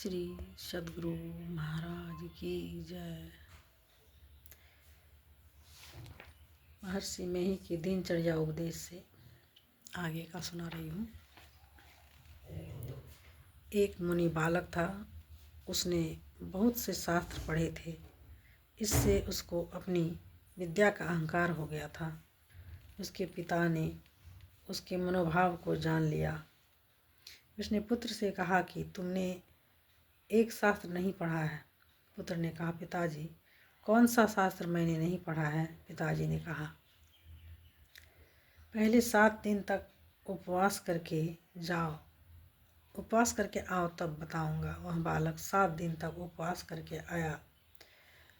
श्री सद्गुरु महाराज की जय। महर्षि मेही की दिनचर्या उपदेश से आगे का सुना रही हूँ। एक मुनि बालक था। उसने बहुत से शास्त्र पढ़े थे। इससे उसको अपनी विद्या का अहंकार हो गया था। उसके पिता ने उसके मनोभाव को जान लिया। उसने पुत्र से कहा कि तुमने एक शास्त्र नहीं पढ़ा है। पुत्र ने कहा, पिताजी कौन सा शास्त्र मैंने नहीं पढ़ा है। पिताजी ने कहा, पहले 7 दिन तक उपवास करके जाओ, उपवास करके आओ तब बताऊंगा। वह बालक 7 दिन तक उपवास करके आया।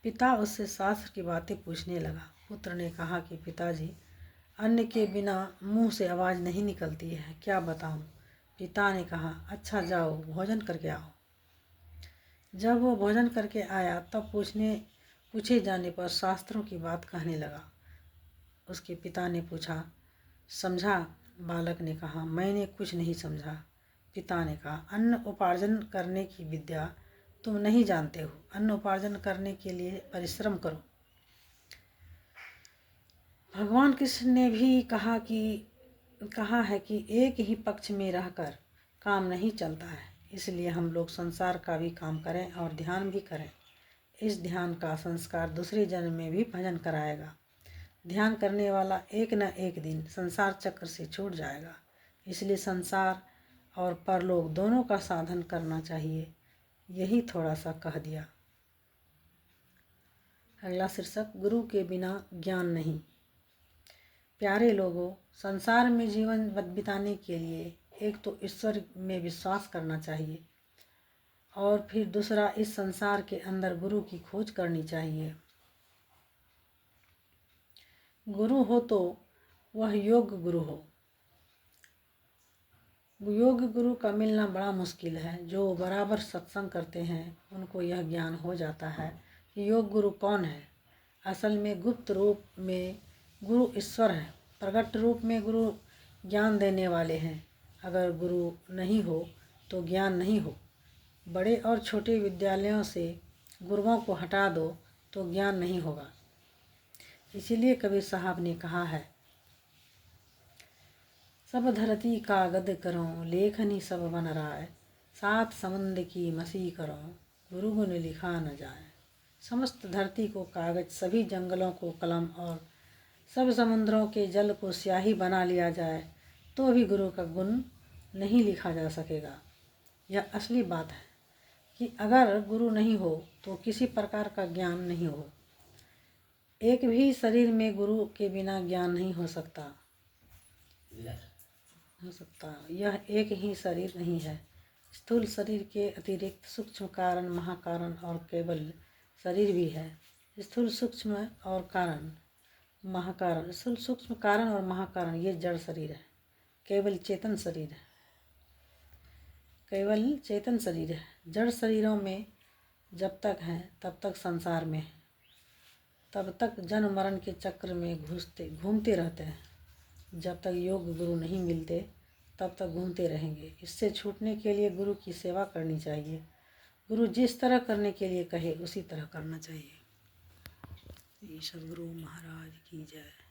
पिता उससे शास्त्र की बातें पूछने लगा। पुत्र ने कहा कि पिताजी अन्न के बिना मुंह से आवाज़ नहीं निकलती है, क्या बताऊं। पिता ने कहा, अच्छा जाओ भोजन करके आओ। जब वो भोजन करके आया तब पूछे जाने पर शास्त्रों की बात कहने लगा। उसके पिता ने पूछा, समझा। बालक ने कहा, मैंने कुछ नहीं समझा। पिता ने कहा, अन्न उपार्जन करने की विद्या तुम नहीं जानते हो। अन्न उपार्जन करने के लिए परिश्रम करो। भगवान कृष्ण ने भी कहा है कि एक ही पक्ष में रहकर काम नहीं चलता है। इसलिए हम लोग संसार का भी काम करें और ध्यान भी करें। इस ध्यान का संस्कार दूसरे जन्म में भी भजन कराएगा। ध्यान करने वाला एक न एक दिन संसार चक्र से छूट जाएगा। इसलिए संसार और परलोक दोनों का साधन करना चाहिए। यही थोड़ा सा कह दिया। अगला शीर्षक, गुरु के बिना ज्ञान नहीं। प्यारे लोगों, संसार में जीवन बिताने के लिए एक तो ईश्वर में विश्वास करना चाहिए और फिर दूसरा इस संसार के अंदर गुरु की खोज करनी चाहिए। गुरु हो तो वह योग्य गुरु हो। योग्य गुरु का मिलना बड़ा मुश्किल है। जो बराबर सत्संग करते हैं उनको यह ज्ञान हो जाता है कि योग्य गुरु कौन है। असल में गुप्त रूप में गुरु ईश्वर है। प्रकट रूप में गुरु ज्ञान देने वाले हैं। अगर गुरु नहीं हो तो ज्ञान नहीं हो। बड़े और छोटे विद्यालयों से गुरुओं को हटा दो तो ज्ञान नहीं होगा। इसीलिए कबीर साहब ने कहा है, सब धरती कागद करो, लेखनी सब बन राय, 7 समुंद की मसी करो, गुरु गुण लिखा न जाए। समस्त धरती को कागज, सभी जंगलों को कलम और सब समुद्रों के जल को स्याही बना लिया जाए तो भी गुरु का गुण नहीं लिखा जा सकेगा। यह असली बात है कि अगर गुरु नहीं हो तो किसी प्रकार का ज्ञान नहीं हो। एक भी शरीर में गुरु के बिना ज्ञान नहीं हो सकता। यह एक ही शरीर नहीं है। स्थूल शरीर के अतिरिक्त सूक्ष्म कारण, महाकारण और केवल शरीर भी है। स्थूल सूक्ष्म और कारण, महाकारण, स्थूल सूक्ष्म कारण और महाकारण ये जड़ शरीर है। केवल चेतन शरीर है। केवल चेतन शरीर है। जड़ शरीरों में जब तक हैं तब तक संसार में है। तब तक जन्म मरण के चक्र में घूमते रहते हैं। जब तक योग गुरु नहीं मिलते तब तक घूमते रहेंगे। इससे छूटने के लिए गुरु की सेवा करनी चाहिए। गुरु जिस तरह करने के लिए कहे उसी तरह करना चाहिए। सद्गुरु महाराज की जय।